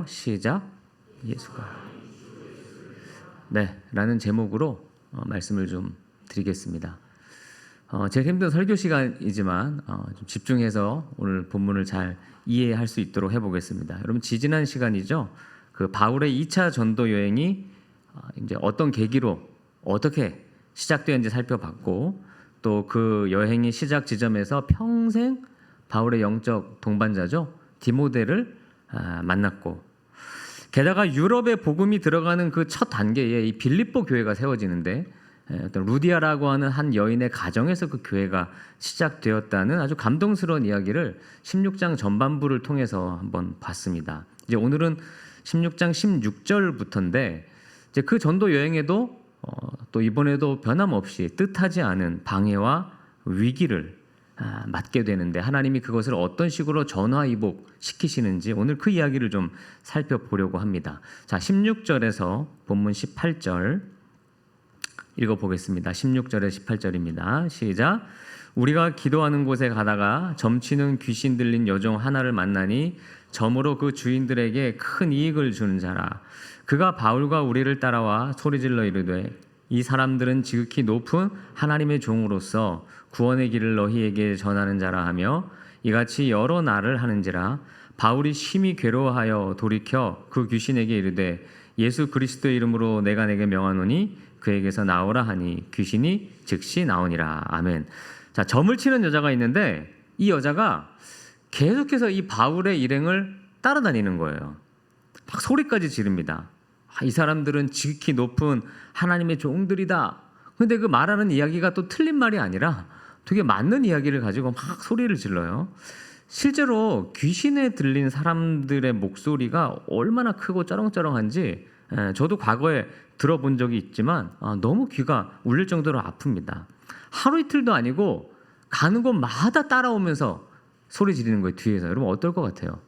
할까요? 시작. 예수가. 네, 라는 제목으로 말씀을 좀 드리겠습니다. 제가 힘든 설교 시간이지만 좀 집중해서 오늘 본문을 잘 이해할 수 있도록 해보겠습니다. 여러분, 지지난 시간이죠. 그 바울의 2차 전도 여행이 이제 어떤 계기로 어떻게 시작되었는지 살펴봤고, 또 그 여행의 시작 지점에서 평생 바울의 영적 동반자죠, 디모데를 만났고, 게다가 유럽의 복음이 들어가는 그 첫 단계에 이 빌립보 교회가 세워지는데, 어떤 루디아라고 하는 한 여인의 가정에서 그 교회가 시작되었다는 아주 감동스러운 이야기를 16장 전반부를 통해서 한번 봤습니다. 이제 오늘은 16장 16절부터인데, 이제 그 전도 여행에도 또 이번에도 변함없이 뜻하지 않은 방해와 위기를 맞게 되는데, 하나님이 그것을 어떤 식으로 전화위복 시키시는지 오늘 그 이야기를 좀 살펴보려고 합니다. 자, 16절에서 본문 18절 읽어보겠습니다. 16절에 18절입니다. 시작. 우리가 기도하는 곳에 가다가 점치는 귀신 들린 여종 하나를 만나니 점으로 그 주인들에게 큰 이익을 주는 자라. 그가 바울과 우리를 따라와 소리질러 이르되, 이 사람들은 지극히 높은 하나님의 종으로서 구원의 길을 너희에게 전하는 자라 하며 이같이 여러 날을 하는지라. 바울이 심히 괴로워하여 돌이켜 그 귀신에게 이르되, 예수 그리스도의 이름으로 내가 내게 명하노니 그에게서 나오라 하니 귀신이 즉시 나오니라. 아멘. 자, 점을 치는 여자가 있는데 이 여자가 계속해서 이 바울의 일행을 따라다니는 거예요. 막 소리까지 지릅니다. 이 사람들은 지극히 높은 하나님의 종들이다. 근데 그 말하는 이야기가 또 틀린 말이 아니라 되게 맞는 이야기를 가지고 막 소리를 질러요. 실제로 귀신에 들린 사람들의 목소리가 얼마나 크고 쩌렁쩌렁한지 저도 과거에 들어본 적이 있지만 너무 귀가 울릴 정도로 아픕니다. 하루 이틀도 아니고 가는 곳마다 따라오면서 소리 지르는 거예요, 뒤에서. 여러분 어떨 것 같아요?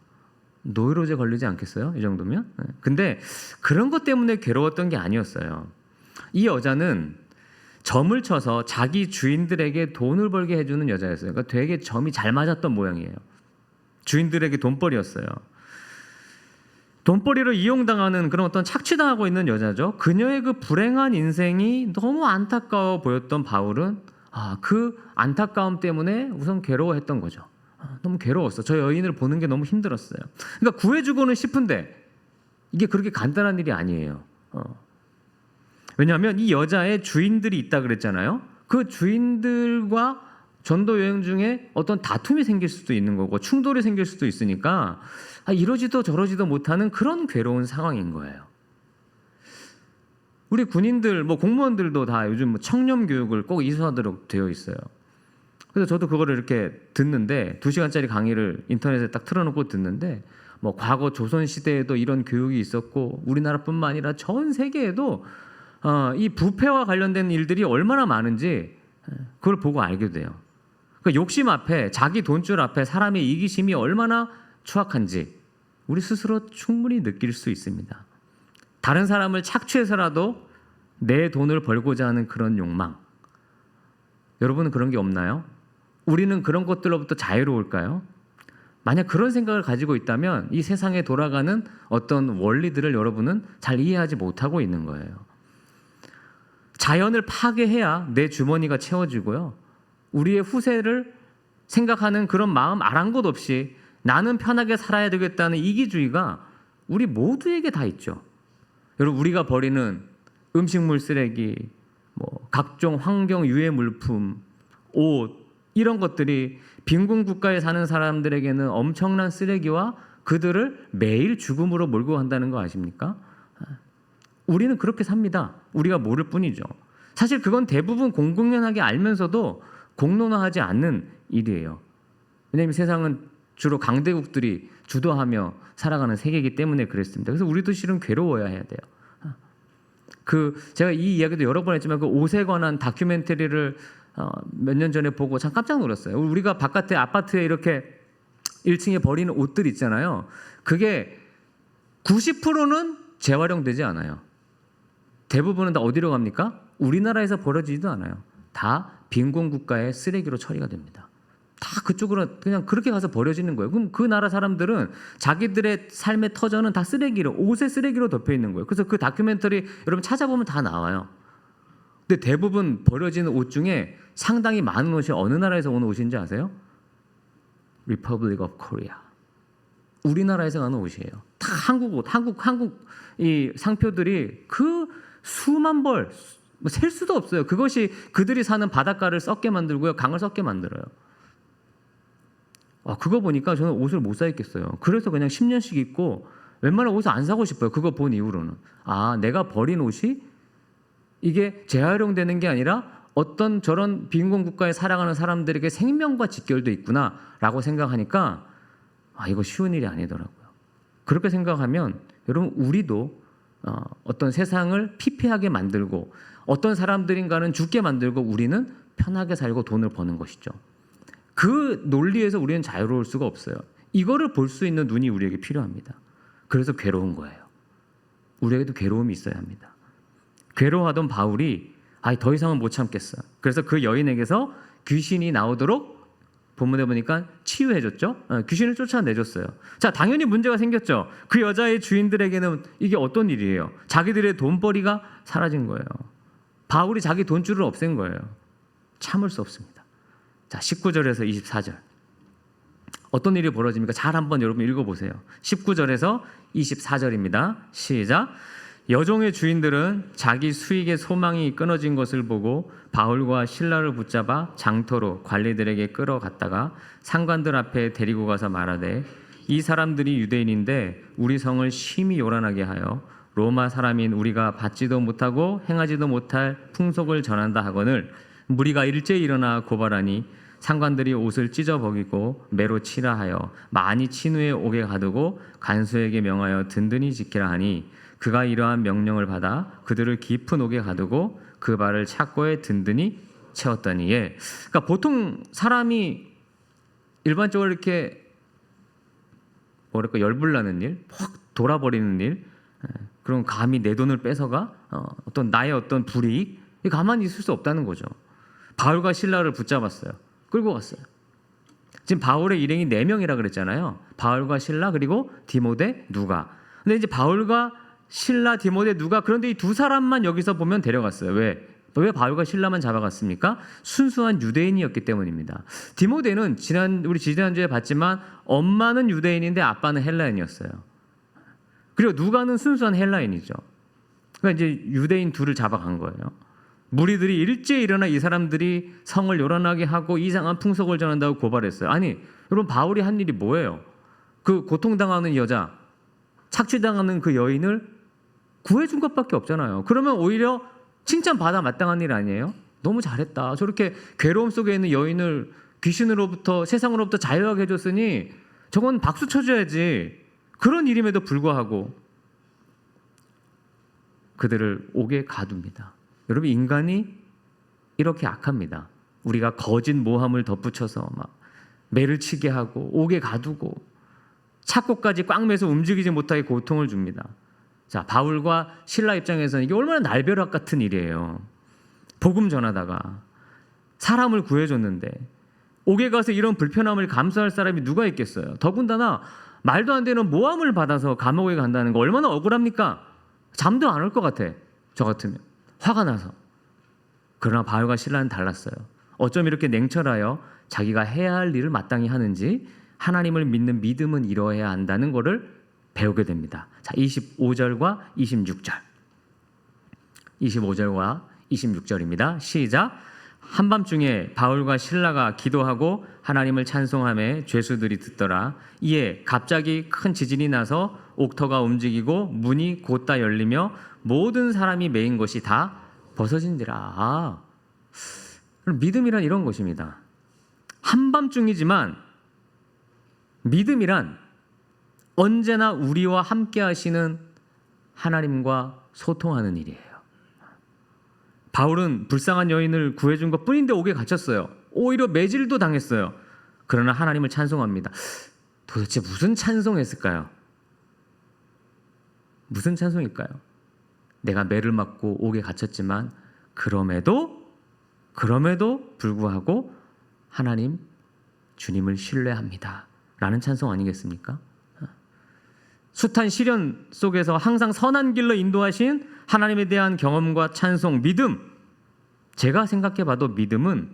노이로제 걸리지 않겠어요? 이 정도면? 근데 그런 것 때문에 괴로웠던 게 아니었어요. 이 여자는 점을 쳐서 자기 주인들에게 돈을 벌게 해주는 여자였어요. 그러니까 되게 점이 잘 맞았던 모양이에요. 주인들에게 돈벌이였어요. 돈벌이로 이용당하는 그런 어떤 착취당하고 있는 여자죠. 그녀의 그 불행한 인생이 너무 안타까워 보였던 바울은 그 안타까움 때문에 우선 괴로워했던 거죠. 너무 괴로웠어. 저 여인을 보는 게 너무 힘들었어요. 그러니까 구해주고는 싶은데 이게 그렇게 간단한 일이 아니에요. 왜냐하면 이 여자의 주인들이 있다 그랬잖아요. 그 주인들과 전도 여행 중에 어떤 다툼이 생길 수도 있는 거고 충돌이 생길 수도 있으니까 이러지도 저러지도 못하는 그런 괴로운 상황인 거예요. 우리 군인들, 공무원들도 다 요즘 청렴 교육을 꼭 이수하도록 되어 있어요. 그래서 저도 그거를 이렇게 듣는데 2시간짜리 강의를 인터넷에 딱 틀어놓고 듣는데 과거 조선시대에도 이런 교육이 있었고 우리나라뿐만 아니라 전 세계에도 이 부패와 관련된 일들이 얼마나 많은지 그걸 보고 알게 돼요. 그러니까 욕심 앞에, 자기 돈줄 앞에 사람의 이기심이 얼마나 추악한지 우리 스스로 충분히 느낄 수 있습니다. 다른 사람을 착취해서라도 내 돈을 벌고자 하는 그런 욕망. 여러분은 그런 게 없나요? 우리는 그런 것들로부터 자유로울까요? 만약 그런 생각을 가지고 있다면 이 세상에 돌아가는 어떤 원리들을 여러분은 잘 이해하지 못하고 있는 거예요. 자연을 파괴해야 내 주머니가 채워지고요. 우리의 후세를 생각하는 그런 마음 아랑곳 없이 나는 편하게 살아야 되겠다는 이기주의가 우리 모두에게 다 있죠. 여러분, 우리가 버리는 음식물 쓰레기, 각종 환경 유해 물품, 옷, 이런 것들이 빈곤 국가에 사는 사람들에게는 엄청난 쓰레기와 그들을 매일 죽음으로 몰고 간다는 거 아십니까? 우리는 그렇게 삽니다. 우리가 모를 뿐이죠. 사실 그건 대부분 공공연하게 알면서도 공론화하지 않는 일이에요. 왜냐하면 세상은 주로 강대국들이 주도하며 살아가는 세계이기 때문에 그랬습니다. 그래서 우리도 실은 괴로워야 해야 돼요. 제가 이 이야기도 여러 번 했지만 그 옷에 관한 다큐멘터리를 몇 년 전에 보고 참 깜짝 놀랐어요. 우리가 바깥에 아파트에 이렇게 1층에 버리는 옷들 있잖아요. 그게 90%는 재활용되지 않아요. 대부분은 다 어디로 갑니까? 우리나라에서 버려지지도 않아요. 다 빈곤 국가의 쓰레기로 처리가 됩니다. 다 그쪽으로 그냥 그렇게 가서 버려지는 거예요. 그럼 그 나라 사람들은 자기들의 삶의 터전은 다 쓰레기로, 옷의 쓰레기로 덮여 있는 거예요. 그래서 그 다큐멘터리 여러분 찾아보면 다 나와요. 근데 대부분 버려지는 옷 중에 상당히 많은 옷이 어느 나라에서 온 옷인지 아세요? Republic of Korea. 우리나라에서 나는 옷이에요. 다 한국 옷, 한국 이 상표들이 그 수만 벌, 셀 수도 없어요. 그것이 그들이 사는 바닷가를 썩게 만들고요, 강을 썩게 만들어요. 그거 보니까 저는 옷을 못 사 입겠어요. 그래서 그냥 10년씩 입고 웬만한 옷을 안 사고 싶어요. 그거 본 이후로는. 내가 버린 옷이 이게 재활용되는 게 아니라 어떤 저런 빈곤 국가에 살아가는 사람들에게 생명과 직결도 있구나라고 생각하니까 이거 쉬운 일이 아니더라고요. 그렇게 생각하면 여러분 우리도 어떤 세상을 피폐하게 만들고 어떤 사람들인가는 죽게 만들고 우리는 편하게 살고 돈을 버는 것이죠. 그 논리에서 우리는 자유로울 수가 없어요. 이거를 볼 수 있는 눈이 우리에게 필요합니다. 그래서 괴로운 거예요. 우리에게도 괴로움이 있어야 합니다. 괴로워하던 바울이 더 이상은 못 참겠어. 그래서 그 여인에게서 귀신이 나오도록 본문에 보니까 치유해줬죠. 귀신을 쫓아내줬어요. 자, 당연히 문제가 생겼죠. 그 여자의 주인들에게는 이게 어떤 일이에요? 자기들의 돈벌이가 사라진 거예요. 바울이 자기 돈줄을 없앤 거예요. 참을 수 없습니다. 자, 19절에서 24절. 어떤 일이 벌어집니까? 잘 한번 여러분 읽어보세요. 19절에서 24절입니다. 시작. 여종의 주인들은 자기 수익의 소망이 끊어진 것을 보고 바울과 실라를 붙잡아 장터로 관리들에게 끌어갔다가 상관들 앞에 데리고 가서 말하되 이 사람들이 유대인인데 우리 성을 심히 요란하게 하여 로마 사람인 우리가 받지도 못하고 행하지도 못할 풍속을 전한다 하거늘 무리가 일제히 일어나 고발하니 상관들이 옷을 찢어 벗기고 매로 치라 하여 많이 친 후에 옥에 가두고 간수에게 명하여 든든히 지키라 하니 그가 이러한 명령을 받아 그들을 깊은 옥에 가두고 그 발을 착고에 든든히 채웠더니 그러니까 보통 사람이 일반적으로 이렇게 열불나는 일, 확 돌아버리는 일, 그럼 감히 내 돈을 뺏어가 어떤 나의 어떤 불이익 가만히 있을 수 없다는 거죠. 바울과 실라를 붙잡았어요. 끌고 갔어요. 지금 바울의 일행이 4명이라 그랬잖아요. 바울과 실라 그리고 디모데 누가. 근데 이제 바울과 실라 디모데 누가 그런데 이 두 사람만 여기서 보면 데려갔어요. 왜 바울과 실라만 잡아갔습니까? 순수한 유대인이었기 때문입니다. 디모데는 우리 지난주에 봤지만 엄마는 유대인인데 아빠는 헬라인이었어요. 그리고 누가는 순수한 헬라인이죠. 그러니까 이제 유대인 둘을 잡아간 거예요. 무리들이 일제히 일어나 이 사람들이 성을 요란하게 하고 이상한 풍속을 전한다고 고발했어요. 아니, 여러분 바울이 한 일이 뭐예요? 그 고통당하는 여자, 착취당하는 그 여인을 구해준 것밖에 없잖아요. 그러면 오히려 칭찬받아 마땅한 일 아니에요? 너무 잘했다. 저렇게 괴로움 속에 있는 여인을 귀신으로부터 세상으로부터 자유하게 해줬으니 저건 박수 쳐줘야지. 그런 일임에도 불구하고 그들을 옥에 가둡니다. 여러분 인간이 이렇게 악합니다. 우리가 거짓 모함을 덧붙여서 막 매를 치게 하고 옥에 가두고 착고까지 꽉 매서 움직이지 못하게 고통을 줍니다. 자, 바울과 실라 입장에서는 이게 얼마나 날벼락 같은 일이에요. 복음 전하다가 사람을 구해줬는데 옥에 가서 이런 불편함을 감수할 사람이 누가 있겠어요? 더군다나 말도 안 되는 모함을 받아서 감옥에 간다는 거 얼마나 억울합니까? 잠도 안 올 것 같아. 저 같으면. 화가 나서. 그러나 바울과 실라는 달랐어요. 어쩜 이렇게 냉철하여 자기가 해야 할 일을 마땅히 하는지 하나님을 믿는 믿음은 이뤄야 한다는 것을 배우게 됩니다. 자, 25절과 26절. 25절과 26절입니다. 시작. 한밤중에 바울과 실라가 기도하고 하나님을 찬송하며 죄수들이 듣더라. 이에 갑자기 큰 지진이 나서 옥터가 움직이고 문이 곧다 열리며 모든 사람이 매인 것이 다 벗어진지라. 믿음이란 이런 것입니다. 한밤중이지만 믿음이란 언제나 우리와 함께 하시는 하나님과 소통하는 일이에요. 바울은 불쌍한 여인을 구해준 것 뿐인데 옥에 갇혔어요. 오히려 매질도 당했어요. 그러나 하나님을 찬송합니다. 도대체 무슨 찬송했을까요? 무슨 찬송일까요? 내가 매를 맞고 옥에 갇혔지만 그럼에도 불구하고 하나님 주님을 신뢰합니다 라는 찬송 아니겠습니까? 숱한 시련 속에서 항상 선한 길로 인도하신 하나님에 대한 경험과 찬송, 믿음. 제가 생각해봐도 믿음은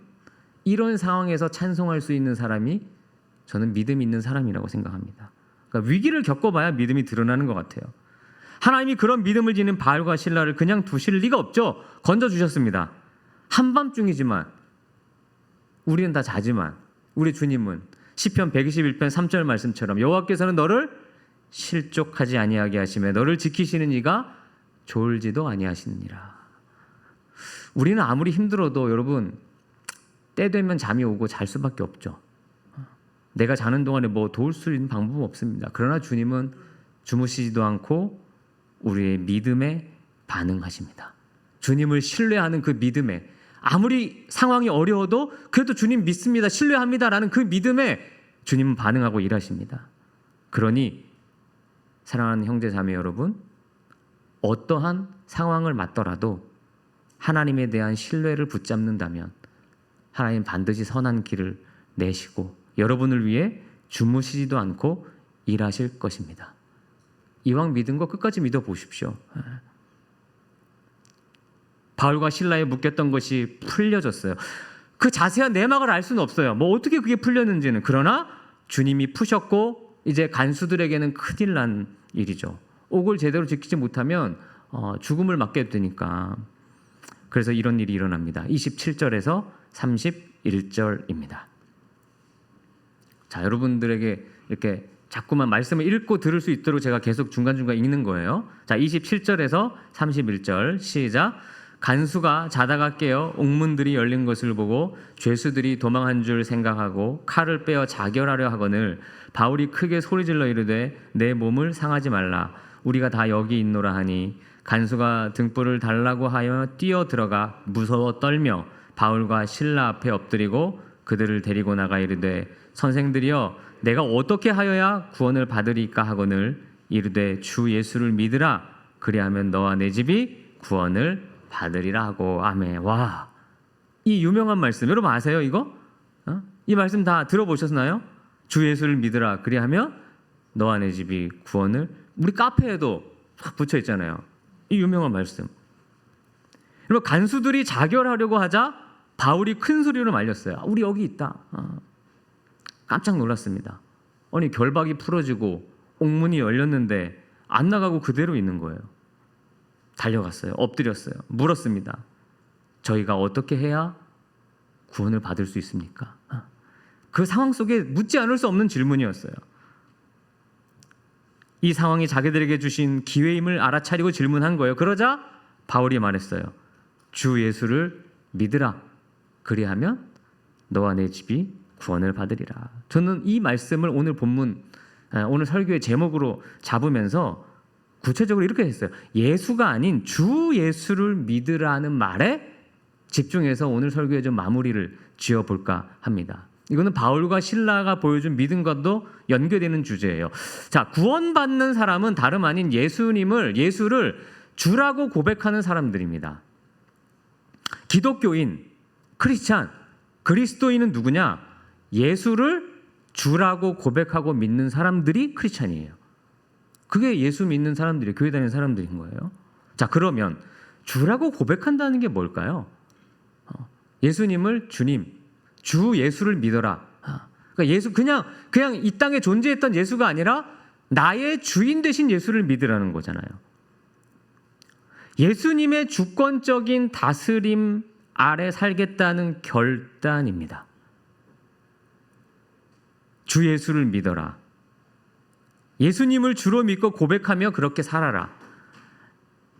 이런 상황에서 찬송할 수 있는 사람이 저는 믿음 있는 사람이라고 생각합니다. 그러니까 위기를 겪어봐야 믿음이 드러나는 것 같아요. 하나님이 그런 믿음을 지닌 바알과 실라를 그냥 두실 리가 없죠. 건져주셨습니다. 한밤중이지만 우리는 다 자지만 우리 주님은 시편 121편 3절 말씀처럼 여호와께서는 너를 실족하지 아니하게 하시며 너를 지키시는 이가 졸지도 아니하시느니라. 우리는 아무리 힘들어도 여러분 때 되면 잠이 오고 잘 수밖에 없죠. 내가 자는 동안에 뭐 도울 수 있는 방법은 없습니다. 그러나 주님은 주무시지도 않고 우리의 믿음에 반응하십니다. 주님을 신뢰하는 그 믿음에 아무리 상황이 어려워도 그래도 주님 믿습니다, 신뢰합니다라는 그 믿음에 주님은 반응하고 일하십니다. 그러니 사랑하는 형제 자매 여러분, 어떠한 상황을 맞더라도 하나님에 대한 신뢰를 붙잡는다면 하나님 반드시 선한 길을 내시고 여러분을 위해 주무시지도 않고 일하실 것입니다. 이왕 믿은 거 끝까지 믿어보십시오. 바울과 실라에 묶였던 것이 풀려졌어요. 그 자세한 내막을 알 수는 없어요. 뭐 어떻게 그게 풀렸는지는. 그러나 주님이 푸셨고 이제 간수들에게는 큰일 난 일이죠. 옥을 제대로 지키지 못하면 죽음을 맞게 되니까. 그래서 이런 일이 일어납니다. 27절에서 31절입니다. 자, 여러분들에게 이렇게 자꾸만 말씀을 읽고 들을 수 있도록 제가 계속 중간중간 읽는 거예요. 자, 27절에서 31절 시작. 간수가 자다가 깨어 옥문들이 열린 것을 보고 죄수들이 도망한 줄 생각하고 칼을 빼어 자결하려 하거늘 바울이 크게 소리질러 이르되 내 몸을 상하지 말라 우리가 다 여기 있노라 하니 간수가 등불을 달라고 하여 뛰어 들어가 무서워 떨며 바울과 실라 앞에 엎드리고 그들을 데리고 나가 이르되 선생들이여 내가 어떻게 하여야 구원을 받으리까 하거늘 이르되 주 예수를 믿으라 그리하면 너와 내 집이 구원을 받으리라 하고. 아멘. 와, 이 유명한 말씀 여러분 아세요 이거? 이 말씀 다 들어보셨나요? 주 예수를 믿으라 그리하면 너와 내 집이 구원을. 우리 카페에도 확 붙여 있잖아요. 이 유명한 말씀. 여러분 간수들이 자결하려고 하자 바울이 큰 소리로 말렸어요. 우리 여기 있다. 깜짝 놀랐습니다. 아니 결박이 풀어지고 옥문이 열렸는데 안 나가고 그대로 있는 거예요. 달려갔어요. 엎드렸어요. 물었습니다. 저희가 어떻게 해야 구원을 받을 수 있습니까? 그 상황 속에 묻지 않을 수 없는 질문이었어요. 이 상황이 자기들에게 주신 기회임을 알아차리고 질문한 거예요. 그러자 바울이 말했어요. 주 예수를 믿으라. 그리하면 너와 내 집이 구원을 받으리라. 저는 이 말씀을 오늘 본문, 오늘 설교의 제목으로 잡으면서 구체적으로 이렇게 했어요. 예수가 아닌 주 예수를 믿으라는 말에 집중해서 오늘 설교에 좀 마무리를 지어볼까 합니다. 이거는 바울과 실라가 보여준 믿음과도 연결되는 주제예요. 자, 구원받는 사람은 다름 아닌 예수를 주라고 고백하는 사람들입니다. 기독교인, 크리스찬, 그리스도인은 누구냐? 예수를 주라고 고백하고 믿는 사람들이 크리스찬이에요. 그게 예수 믿는 사람들이, 교회 다니는 사람들인 거예요. 자, 그러면 주라고 고백한다는 게 뭘까요? 예수님을 주님, 주 예수를 믿어라. 그러니까 예수 그냥 이 땅에 존재했던 예수가 아니라 나의 주인 되신 예수를 믿으라는 거잖아요. 예수님의 주권적인 다스림 아래 살겠다는 결단입니다. 주 예수를 믿어라. 예수님을 주로 믿고 고백하며 그렇게 살아라.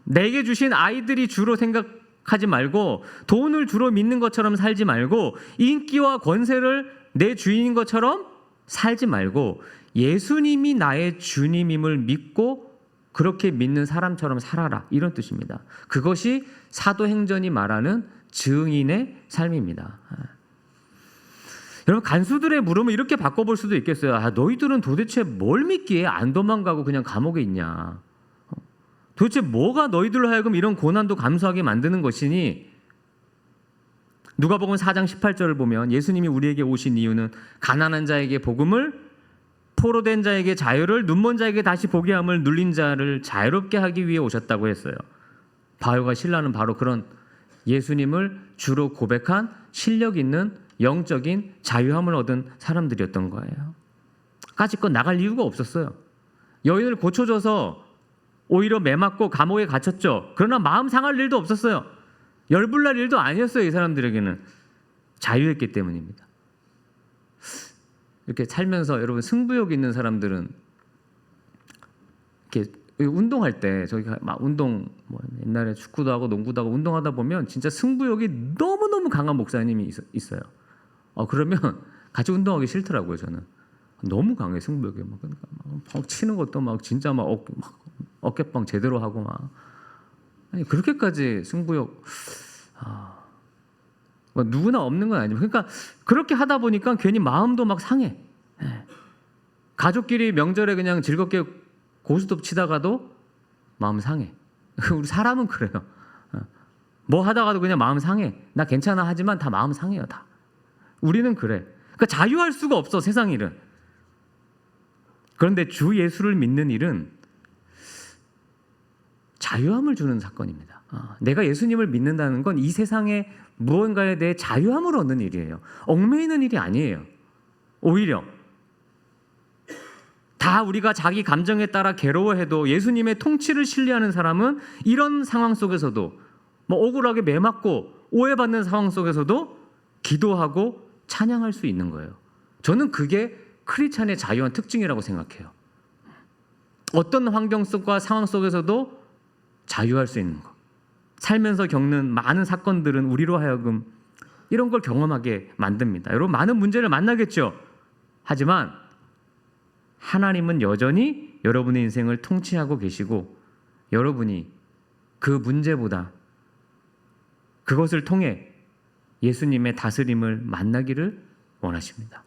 내게 주신 아이들이 주로 생각하지 말고 돈을 주로 믿는 것처럼 살지 말고 인기와 권세를 내 주인인 것처럼 살지 말고 예수님이 나의 주님임을 믿고 그렇게 믿는 사람처럼 살아라. 이런 뜻입니다. 그것이 사도행전이 말하는 증인의 삶입니다. 여러분 간수들의 물음을 이렇게 바꿔볼 수도 있겠어요. 너희들은 도대체 뭘 믿기에 안 도망가고 그냥 감옥에 있냐. 도대체 뭐가 너희들로 하여금 이런 고난도 감수하게 만드는 것이니 누가복음 4장 18절을 보면 예수님이 우리에게 오신 이유는 가난한 자에게 복음을, 포로된 자에게 자유를, 눈먼 자에게 다시 보게 함을, 눌린 자를 자유롭게 하기 위해 오셨다고 했어요. 바울과 실라는 바로 그런 예수님을 주로 고백한 실력 있는 영적인 자유함을 얻은 사람들이었던 거예요. 까짓것 나갈 이유가 없었어요. 여인을 고쳐줘서 오히려 매맞고 감옥에 갇혔죠. 그러나 마음 상할 일도 없었어요. 열불날 일도 아니었어요. 이 사람들에게는 자유했기 때문입니다. 이렇게 살면서 여러분 승부욕 있는 사람들은 이렇게 운동할 때 저기 막 운동 뭐 옛날에 축구도 하고 농구도 하고 운동하다 보면 진짜 승부욕이 너무너무 강한 목사님이 있어요. 그러면 같이 운동하기 싫더라고요. 저는 너무 강해 승부욕이 막 치는 것도 막 진짜 막 어깨빵 제대로 하고 막 아니 그렇게까지 승부욕 뭐 누구나 없는 건 아니지만 그러니까 그렇게 하다 보니까 괜히 마음도 막 상해. 가족끼리 명절에 그냥 즐겁게 고스톱 치다가도 마음 상해. 우리 사람은 그래요. 뭐 하다가도 그냥 마음 상해. 나 괜찮아 하지만 다 마음 상해요. 다. 우리는 그래. 그러니까 자유할 수가 없어 세상 일은. 그런데 주 예수를 믿는 일은 자유함을 주는 사건입니다. 내가 예수님을 믿는다는 건 이 세상의 무언가에 대해 자유함을 얻는 일이에요. 얽매이는 일이 아니에요. 오히려 다 우리가 자기 감정에 따라 괴로워해도 예수님의 통치를 신뢰하는 사람은 이런 상황 속에서도 뭐 억울하게 매맞고 오해받는 상황 속에서도 기도하고 찬양할 수 있는 거예요. 저는 그게 크리스찬의 자유한 특징이라고 생각해요. 어떤 환경 속과 상황 속에서도 자유할 수 있는 것. 살면서 겪는 많은 사건들은 우리로 하여금 이런 걸 경험하게 만듭니다. 여러분 많은 문제를 만나겠죠. 하지만 하나님은 여전히 여러분의 인생을 통치하고 계시고 여러분이 그 문제보다 그것을 통해 예수님의 다스림을 만나기를 원하십니다.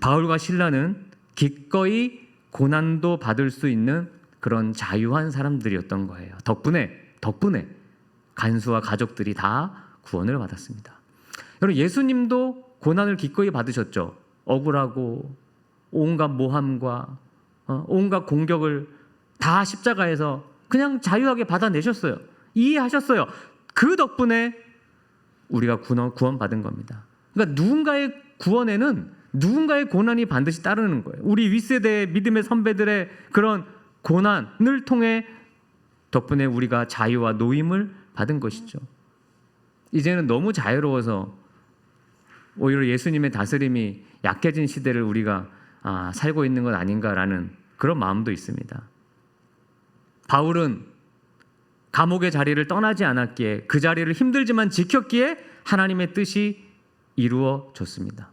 바울과 실라는 기꺼이 고난도 받을 수 있는 그런 자유한 사람들이었던 거예요. 덕분에 간수와 가족들이 다 구원을 받았습니다. 여러분 예수님도 고난을 기꺼이 받으셨죠. 억울하고 온갖 모함과 온갖 공격을 다 십자가에서 그냥 자유하게 받아내셨어요. 이해하셨어요. 그 덕분에 우리가 구원받은 겁니다. 그러니까 누군가의 구원에는 누군가의 고난이 반드시 따르는 거예요. 우리 윗세대의 믿음의 선배들의 그런 고난을 통해 덕분에 우리가 자유와 노임을 받은 것이죠. 이제는 너무 자유로워서 오히려 예수님의 다스림이 약해진 시대를 우리가 살고 있는 것 아닌가라는 그런 마음도 있습니다. 바울은 감옥의 자리를 떠나지 않았기에 그 자리를 힘들지만 지켰기에 하나님의 뜻이 이루어졌습니다.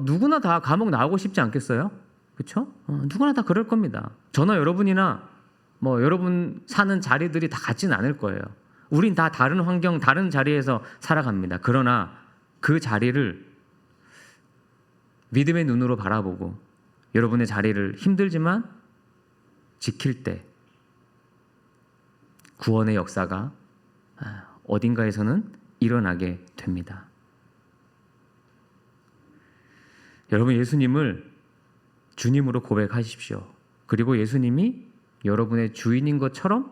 누구나 다 감옥 나오고 싶지 않겠어요? 그렇죠? 누구나 다 그럴 겁니다. 저나 여러분이나 뭐 여러분 사는 자리들이 다 같지는 않을 거예요. 우린 다 다른 환경, 다른 자리에서 살아갑니다. 그러나 그 자리를 믿음의 눈으로 바라보고 여러분의 자리를 힘들지만 지킬 때 구원의 역사가 어딘가에서는 일어나게 됩니다. 여러분 예수님을 주님으로 고백하십시오. 그리고 예수님이 여러분의 주인인 것처럼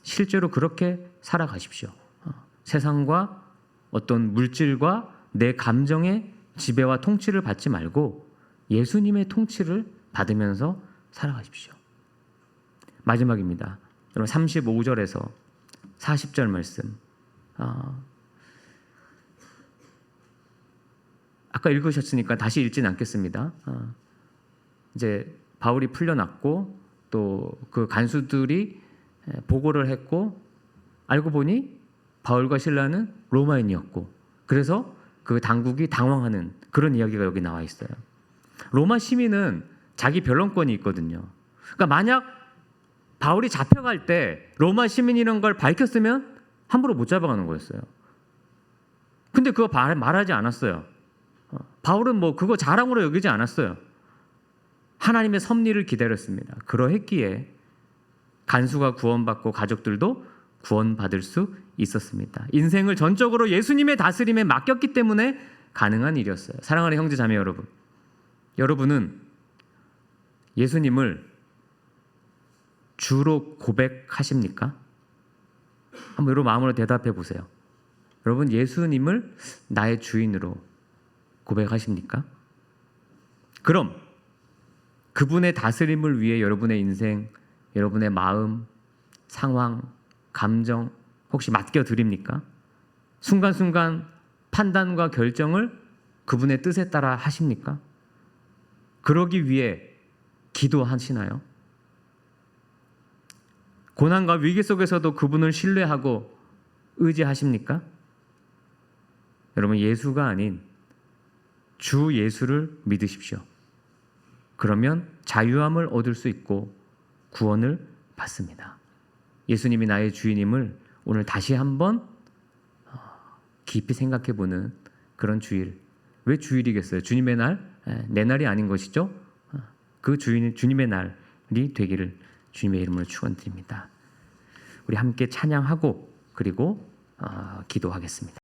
실제로 그렇게 살아가십시오. 세상과 어떤 물질과 내 감정의 지배와 통치를 받지 말고 예수님의 통치를 받으면서 살아가십시오. 마지막입니다. 여러분 35절에서 40절 말씀. 아까 읽으셨으니까 다시 읽지는 않겠습니다. 이제 바울이 풀려났고 또 그 간수들이 보고를 했고 알고 보니 바울과 실라는 로마인이었고 그래서 그 당국이 당황하는 그런 이야기가 여기 나와 있어요. 로마 시민은 자기 변론권이 있거든요. 그러니까 만약 바울이 잡혀갈 때 로마 시민이라는 걸 밝혔으면 함부로 못 잡아가는 거였어요. 근데 그거 말하지 않았어요. 바울은 뭐 그거 자랑으로 여기지 않았어요. 하나님의 섭리를 기다렸습니다. 그러했기에 간수가 구원받고 가족들도 구원받을 수 있었습니다. 인생을 전적으로 예수님의 다스림에 맡겼기 때문에 가능한 일이었어요. 사랑하는 형제 자매 여러분, 여러분은 예수님을 주로 고백하십니까? 한번 여러분 마음으로 대답해 보세요. 여러분 예수님을 나의 주인으로 고백하십니까? 그럼 그분의 다스림을 위해 여러분의 인생, 여러분의 마음, 상황, 감정 혹시 맡겨드립니까? 순간순간 판단과 결정을 그분의 뜻에 따라 하십니까? 그러기 위해 기도하시나요? 고난과 위기 속에서도 그분을 신뢰하고 의지하십니까? 여러분 예수가 아닌 주 예수를 믿으십시오. 그러면 자유함을 얻을 수 있고 구원을 받습니다. 예수님이 나의 주인임을 오늘 다시 한번 깊이 생각해보는 그런 주일. 왜 주일이겠어요? 주님의 날? 내 날이 아닌 것이죠? 그 주님의 날이 되기를 주님의 이름으로 축원드립니다. 우리 함께 찬양하고 그리고 기도하겠습니다.